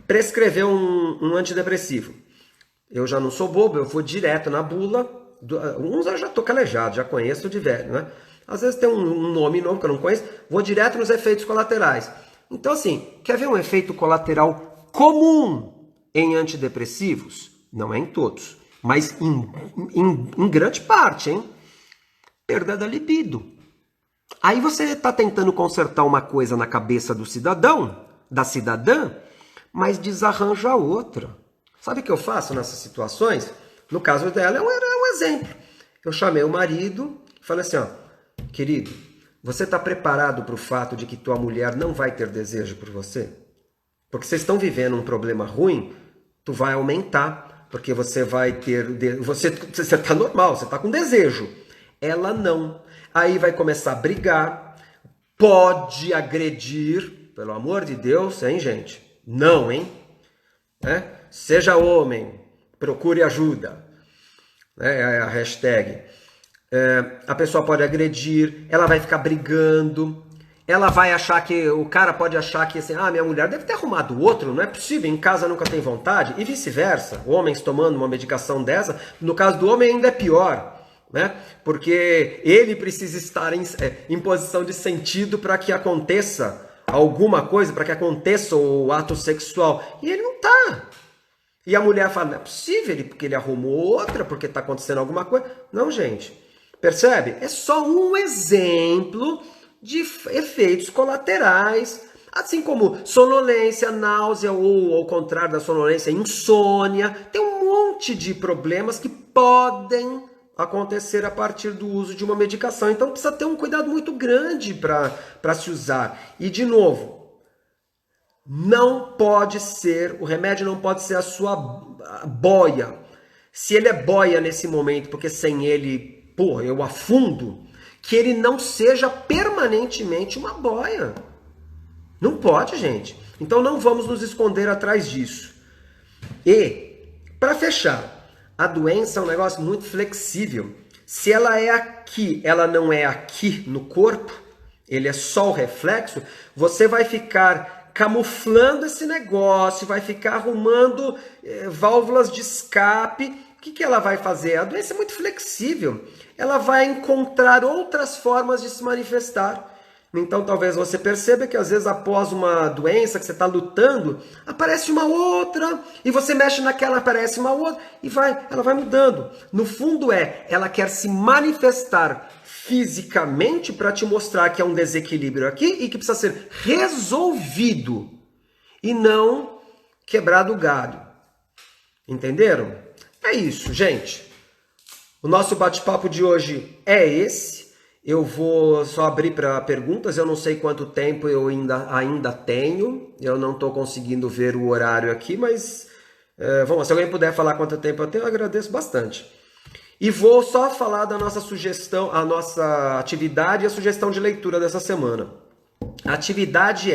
prescreveu um antidepressivo. Eu já não sou bobo, eu vou direto na bula. Uns eu já tô calejado, já conheço de velho, né? Às vezes tem um nome novo que eu não conheço, vou direto nos efeitos colaterais. Então assim, quer ver um efeito colateral comum em antidepressivos? Não é em todos, mas em grande parte, hein? Perda da libido. Aí você está tentando consertar uma coisa na cabeça do cidadão, da cidadã, mas desarranja outra. Sabe o que eu faço nessas situações? No caso dela, era um exemplo. Eu chamei o marido e falei assim, ó, querido, você está preparado para o fato de que tua mulher não vai ter desejo por você? Porque vocês estão vivendo um problema ruim, tu vai aumentar, porque você vai ter... Você está normal, você está com desejo. Ela não. Aí vai começar a brigar, pode agredir, pelo amor de Deus, hein, gente? Não, hein? Seja homem, procure ajuda. É a hashtag. A pessoa pode agredir, ela vai ficar brigando, ela vai achar que, o cara pode achar que assim, minha mulher deve ter arrumado outro, não é possível, em casa nunca tem vontade, e vice-versa. Homens tomando uma medicação dessa, no caso do homem ainda é pior. Né? Porque ele precisa estar em posição de sentido para que aconteça alguma coisa, para que aconteça o ato sexual. E ele não está. E a mulher fala, não é possível, porque ele arrumou outra, porque está acontecendo alguma coisa. Não, gente. Percebe? É só um exemplo de efeitos colaterais. Assim como sonolência, náusea, ou ao contrário da sonolência, insônia. Tem um monte de problemas que podem acontecer a partir do uso de uma medicação. Então precisa ter um cuidado muito grande para se usar. E de novo, não pode ser, o remédio não pode ser a sua boia. Se ele é boia nesse momento, porque sem ele, eu afundo, que ele não seja permanentemente uma boia. Não pode, gente. Então não vamos nos esconder atrás disso. E, para fechar, a doença é um negócio muito flexível. Se ela é aqui, ela não é aqui no corpo, ele é só o reflexo, você vai ficar camuflando esse negócio, vai ficar arrumando válvulas de escape. O que ela vai fazer? A doença é muito flexível. Ela vai encontrar outras formas de se manifestar. Então talvez você perceba que às vezes após uma doença que você está lutando, aparece uma outra, e você mexe naquela, aparece uma outra, e ela vai mudando. No fundo ela quer se manifestar fisicamente para te mostrar que é um desequilíbrio aqui e que precisa ser resolvido, e não quebrado o galho. Entenderam? É isso, gente. O nosso bate-papo de hoje é esse. Eu vou só abrir para perguntas, eu não sei quanto tempo eu ainda tenho, eu não estou conseguindo ver o horário aqui, mas vamos, se alguém puder falar quanto tempo eu tenho, eu agradeço bastante. E vou só falar da nossa sugestão, a nossa atividade e a sugestão de leitura dessa semana. A atividade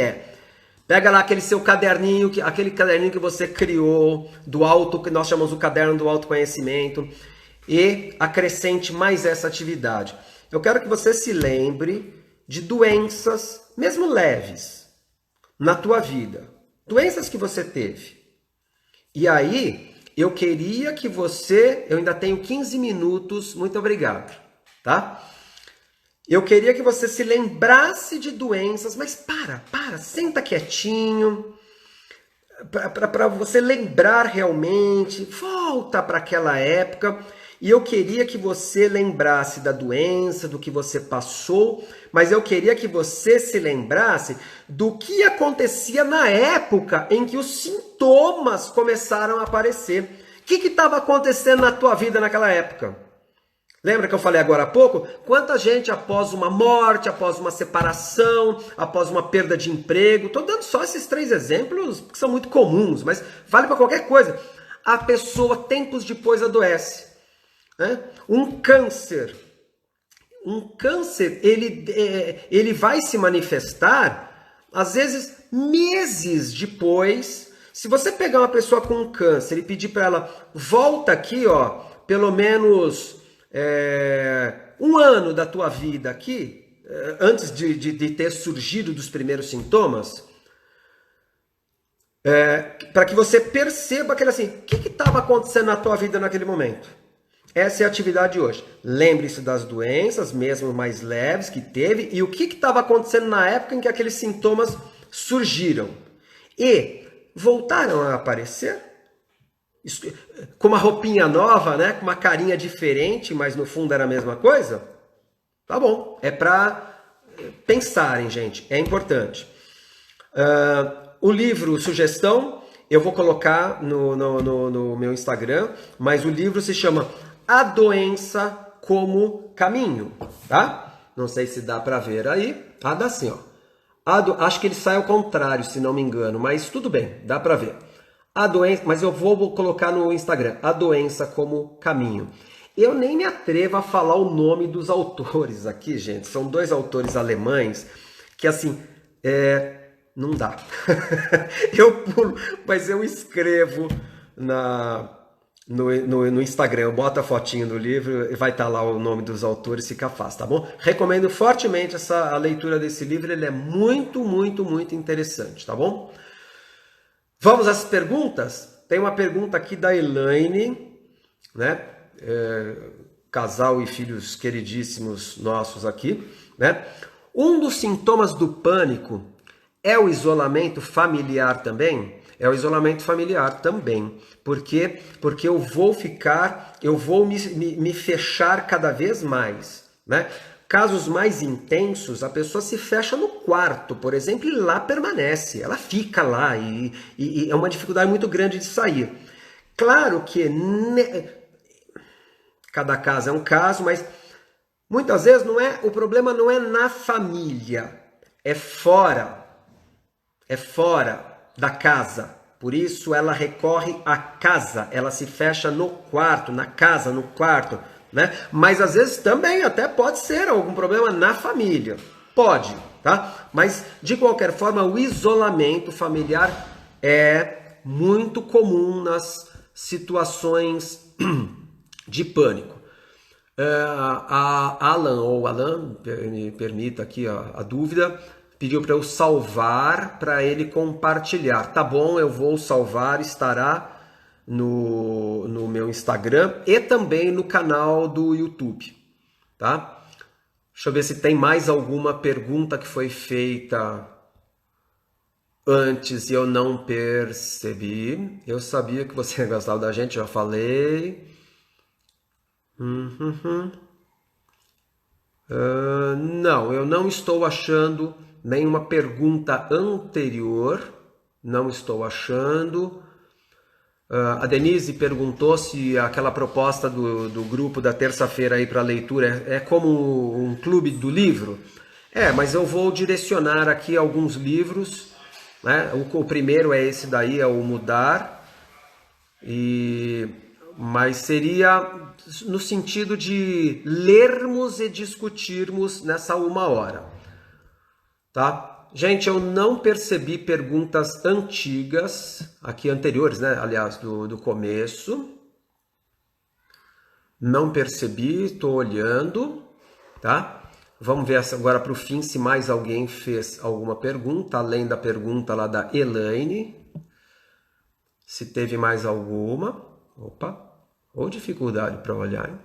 pega lá aquele seu caderninho, aquele caderninho que você criou, que nós chamamos o caderno do autoconhecimento, e acrescente mais essa atividade. Eu quero que você se lembre de doenças, mesmo leves, na tua vida. Doenças que você teve. E aí, eu queria que eu ainda tenho 15 minutos, muito obrigado, tá? Eu queria que você se lembrasse de doenças, mas senta quietinho, para você lembrar realmente, volta para aquela época. E eu queria que você lembrasse da doença, do que você passou, mas eu queria que você se lembrasse do que acontecia na época em que os sintomas começaram a aparecer. O que estava acontecendo na tua vida naquela época? Lembra que eu falei agora há pouco? Quanta gente após uma morte, após uma separação, após uma perda de emprego, estou dando só esses 3 exemplos que são muito comuns, mas vale para qualquer coisa. A pessoa tempos depois adoece. Um câncer, ele vai se manifestar, às vezes, meses depois. Se você pegar uma pessoa com um câncer e pedir para ela, volta aqui, pelo menos 1 ano da tua vida aqui, antes de ter surgido dos primeiros sintomas, para que você perceba o que estava acontecendo na tua vida naquele momento. Essa é a atividade de hoje. Lembre-se das doenças, mesmo mais leves, que teve, e o que estava acontecendo na época em que aqueles sintomas surgiram. E voltaram a aparecer, com uma roupinha nova, né? Com uma carinha diferente, mas no fundo era a mesma coisa? Tá bom, é para pensarem, gente, é importante. O livro sugestão, eu vou colocar no meu Instagram, mas o livro se chama A Doença como Caminho, tá? Não sei se dá para ver aí. Dá sim, ó. Acho que ele sai ao contrário, se não me engano, mas tudo bem, dá para ver. A doença, mas eu vou colocar no Instagram, A Doença como Caminho. Eu nem me atrevo a falar o nome dos autores aqui, gente. São 2 autores alemães que, não dá. Eu pulo, mas eu escrevo no Instagram, eu boto a fotinho do livro e vai estar lá o nome dos autores, fica fácil, tá bom? Recomendo fortemente a leitura desse livro, ele é muito, muito, muito interessante, tá bom? Vamos às perguntas? Tem uma pergunta aqui da Elaine, né? Casal e filhos queridíssimos nossos aqui, né? Um dos sintomas do pânico é o isolamento familiar também? É o isolamento familiar também. Por quê? Porque eu vou me fechar cada vez mais, né? Casos mais intensos, a pessoa se fecha no quarto, por exemplo, e lá permanece. Ela fica lá e é uma dificuldade muito grande de sair. Claro que cada caso é um caso, mas muitas vezes o problema não é na família, é fora da casa. Por isso ela recorre à casa, ela se fecha no quarto, na casa, no quarto, né? Mas às vezes também até pode ser algum problema na família, pode, tá? Mas de qualquer forma o isolamento familiar é muito comum nas situações de pânico. A Alan, me permita aqui a dúvida, pediu para eu salvar, para ele compartilhar. Tá bom, eu vou salvar, estará no meu Instagram e também no canal do YouTube, tá? Deixa eu ver se tem mais alguma pergunta que foi feita antes e eu não percebi. Eu sabia que você gostava da gente, já falei. Não, eu não estou achando nenhuma pergunta anterior. Não estou achando. A Denise perguntou se aquela proposta do grupo da terça-feira aí para leitura é como um clube do livro. Mas eu vou direcionar aqui alguns livros, né? O primeiro é esse daí, é o Mudar, mas seria no sentido de lermos e discutirmos nessa 1 hora, tá? Gente, eu não percebi perguntas antigas, aqui anteriores, né? Aliás, do começo. Não percebi, estou olhando, tá? Vamos ver agora para o fim se mais alguém fez alguma pergunta, além da pergunta lá da Elaine. Se teve mais alguma. Opa, ou dificuldade para olhar, hein?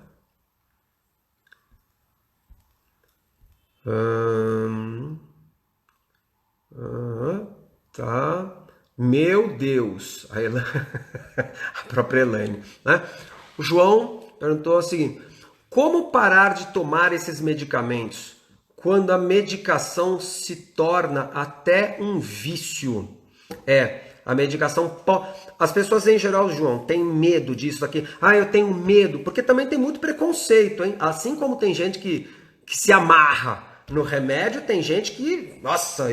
Tá. Meu Deus, a própria Elaine, né? O João perguntou o seguinte: como parar de tomar esses medicamentos quando a medicação se torna até um vício? A medicação. As pessoas em geral, João, têm medo disso aqui. Eu tenho medo, porque também tem muito preconceito, hein? Assim como tem gente que se amarra no remédio, tem gente que, nossa,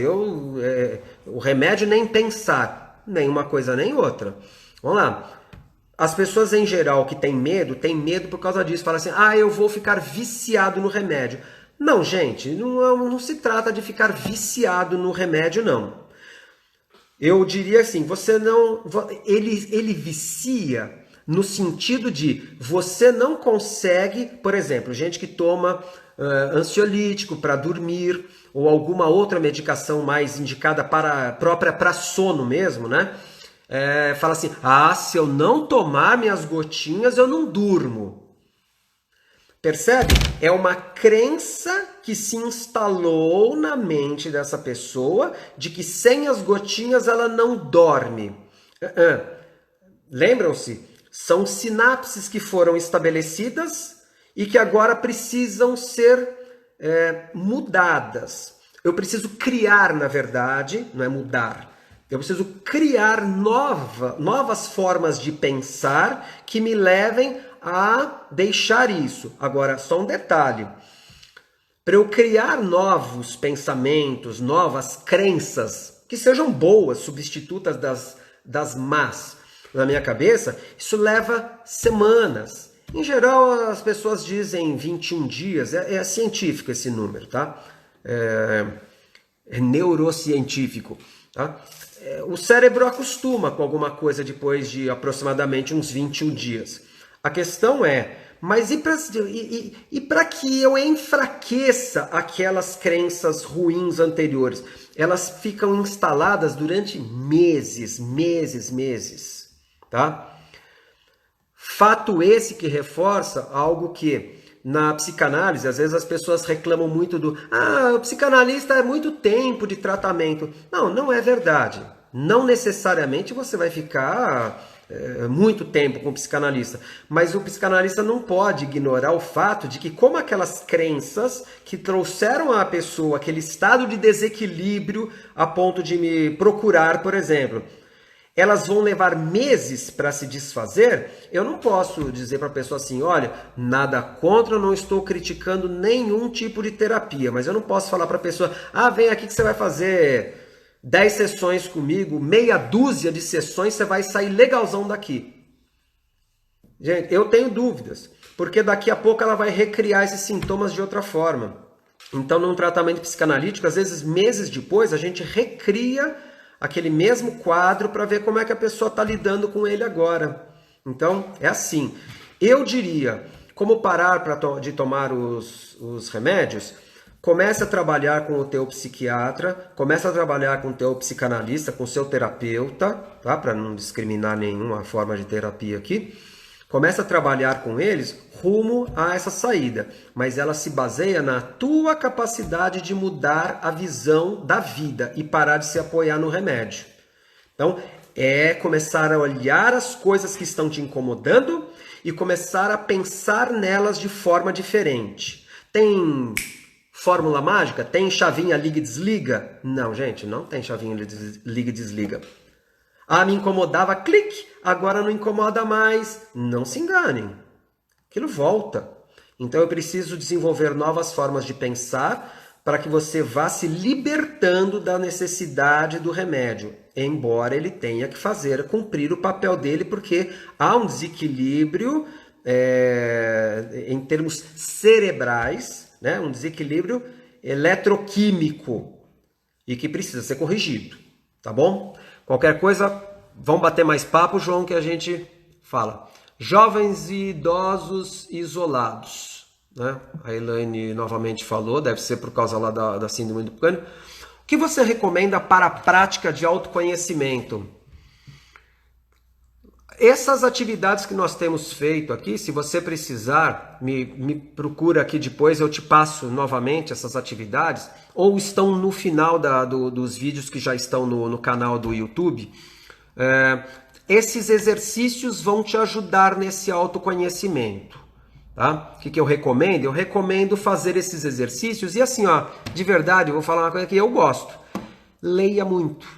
o remédio nem pensar, nem uma coisa nem outra. Vamos lá. As pessoas em geral que têm medo por causa disso. Falam assim, eu vou ficar viciado no remédio. Não, gente, não se trata de ficar viciado no remédio, não. Eu diria assim, você não... Ele vicia no sentido de você não consegue, por exemplo, gente que toma ansiolítico para dormir ou alguma outra medicação mais indicada própria para sono mesmo, né? Fala assim, se eu não tomar minhas gotinhas, eu não durmo. Percebe? É uma crença que se instalou na mente dessa pessoa de que sem as gotinhas ela não dorme. Lembram-se? São sinapses que foram estabelecidas e que agora precisam ser mudadas. Eu preciso criar, na verdade, não é mudar. Eu preciso criar novas formas de pensar que me levem a deixar isso. Agora, só um detalhe. Para eu criar novos pensamentos, novas crenças, que sejam boas, substitutas das más na minha cabeça, isso leva semanas. Em geral, as pessoas dizem 21 dias. É científico esse número, tá? É neurocientífico, tá? O cérebro acostuma com alguma coisa depois de aproximadamente uns 21 dias. A questão mas e para que eu enfraqueça aquelas crenças ruins anteriores? Elas ficam instaladas durante meses, tá? Fato esse que reforça algo que na psicanálise, às vezes as pessoas reclamam muito o psicanalista é muito tempo de tratamento. Não é verdade. Não necessariamente você vai ficar muito tempo com o psicanalista. Mas o psicanalista não pode ignorar o fato de que como aquelas crenças que trouxeram à pessoa aquele estado de desequilíbrio a ponto de me procurar, por exemplo, elas vão levar meses para se desfazer. Eu não posso dizer para a pessoa assim, olha, nada contra, eu não estou criticando nenhum tipo de terapia, mas eu não posso falar para a pessoa, vem aqui que você vai fazer 10 sessões comigo, meia dúzia de sessões, você vai sair legalzão daqui. Gente, eu tenho dúvidas, porque daqui a pouco ela vai recriar esses sintomas de outra forma. Então, num tratamento psicanalítico, às vezes meses depois, a gente recria aquele mesmo quadro para ver como é que a pessoa está lidando com ele agora. Então, é assim. Eu diria, como parar de tomar os remédios? Comece a trabalhar com o teu psiquiatra, comece a trabalhar com o teu psicanalista, com o seu terapeuta, tá? Para não discriminar nenhuma forma de terapia aqui. Começa a trabalhar com eles rumo a essa saída, mas ela se baseia na tua capacidade de mudar a visão da vida e parar de se apoiar no remédio. Então, é começar a olhar as coisas que estão te incomodando e começar a pensar nelas de forma diferente. Tem fórmula mágica? Tem chavinha liga e desliga? Não, gente, não tem chavinha liga e desliga. Ah, me incomodava, clique, agora não incomoda mais. Não se enganem, aquilo volta. Então eu preciso desenvolver novas formas de pensar para que você vá se libertando da necessidade do remédio, embora ele tenha que cumprir o papel dele, porque há um desequilíbrio em termos cerebrais, né? Um desequilíbrio eletroquímico e que precisa ser corrigido, tá bom? Qualquer coisa, vamos bater mais papo, João, que a gente fala. Jovens e idosos isolados, né? A Elaine novamente falou, deve ser por causa lá da síndrome do pânico. O que você recomenda para a prática de autoconhecimento? Essas atividades que nós temos feito aqui, se você precisar, me procura aqui depois, eu te passo novamente essas atividades, ou estão no final dos vídeos que já estão no canal do YouTube. Esses exercícios vão te ajudar nesse autoconhecimento. Tá? O que eu recomendo? Eu recomendo fazer esses exercícios e assim, ó, de verdade, eu vou falar uma coisa que eu gosto. Leia muito,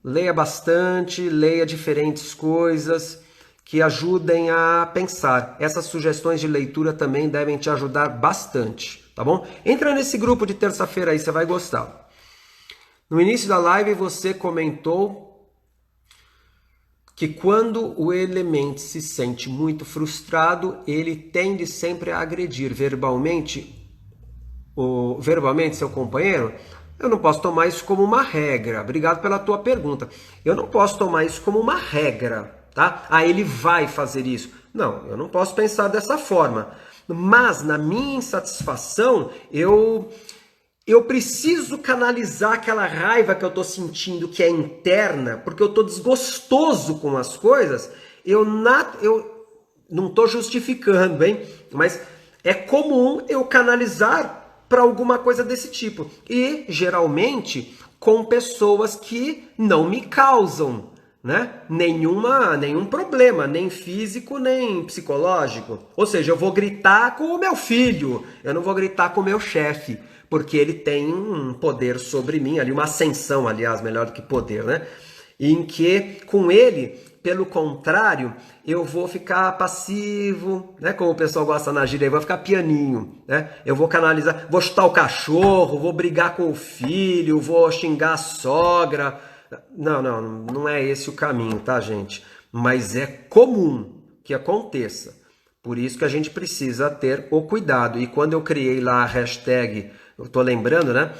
leia bastante, leia diferentes coisas que ajudem a pensar. Essas sugestões de leitura também devem te ajudar bastante, tá bom? Entra nesse grupo de terça-feira aí, você vai gostar. No início da live você comentou que quando o elemento se sente muito frustrado, ele tende sempre a agredir verbalmente seu companheiro. Eu não posso tomar isso como uma regra. Obrigado pela tua pergunta. Eu não posso tomar isso como uma regra. Tá? Ah, ele vai fazer isso. Não, eu não posso pensar dessa forma. Mas na minha insatisfação, eu preciso canalizar aquela raiva que eu estou sentindo, que é interna, porque eu estou desgostoso com as coisas. Eu não estou justificando, hein? Mas é comum eu canalizar para alguma coisa desse tipo. E geralmente com pessoas que não me causam, né? Nenhum problema, nem físico, nem psicológico. Ou seja, eu vou gritar com o meu filho, eu não vou gritar com o meu chefe, porque ele tem um poder sobre mim, ali uma ascensão, aliás, melhor do que poder, né? Em que com ele, pelo contrário, eu vou ficar passivo, né? Como o pessoal gosta na gíria, eu vou ficar pianinho, né? Eu vou canalizar, vou chutar o cachorro, vou brigar com o filho, vou xingar a sogra. Não é esse o caminho, tá, gente? Mas é comum que aconteça. Por isso que a gente precisa ter o cuidado. E quando eu criei lá a hashtag, eu tô lembrando, né?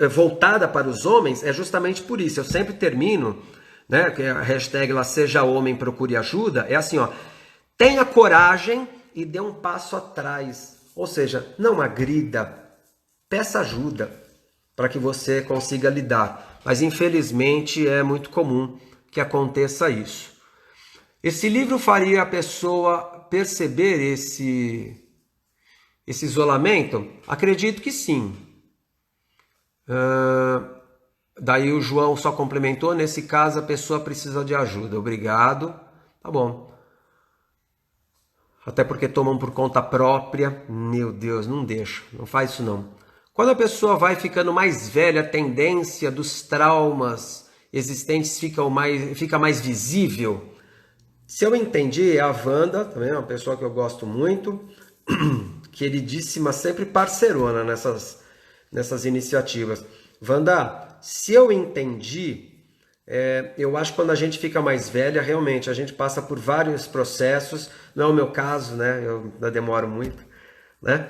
Voltada para os homens, é justamente por isso. Eu sempre termino, né? Que a hashtag lá, seja homem, procure ajuda. É assim, ó. Tenha coragem e dê um passo atrás. Ou seja, não agrida, peça ajuda para que você consiga lidar. Mas infelizmente é muito comum que aconteça isso. Esse livro faria a pessoa perceber esse isolamento? Acredito que sim. Daí o João só complementou, nesse caso a pessoa precisa de ajuda. Obrigado. Tá bom. Até porque tomam por conta própria. Meu Deus, não deixa. Não faz isso não. Quando a pessoa vai ficando mais velha, a tendência dos traumas existentes fica mais visível. Se eu entendi, a Wanda, também é uma pessoa que eu gosto muito, queridíssima, sempre parceirona nessas iniciativas. Wanda, se eu entendi, eu acho que quando a gente fica mais velha, realmente, a gente passa por vários processos, não é o meu caso, né? Eu ainda demoro muito, né?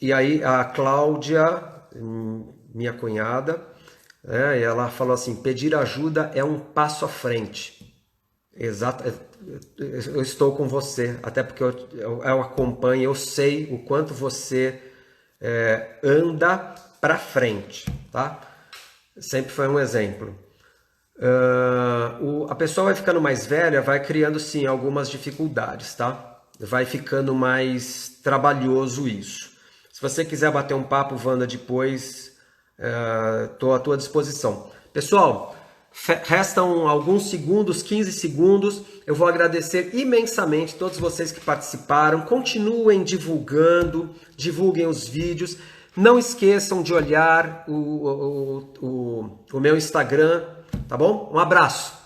E aí a Cláudia, minha cunhada, ela falou assim, pedir ajuda é um passo à frente. Exato, eu estou com você, até porque eu acompanho, eu sei o quanto você anda para frente, tá? Sempre foi um exemplo. A pessoa vai ficando mais velha, vai criando sim algumas dificuldades, tá? Vai ficando mais trabalhoso isso. Se você quiser bater um papo, Wanda, depois, estou à tua disposição. Pessoal, restam alguns segundos, 15 segundos. Eu vou agradecer imensamente todos vocês que participaram. Continuem divulgando, divulguem os vídeos. Não esqueçam de olhar o meu Instagram, tá bom? Um abraço!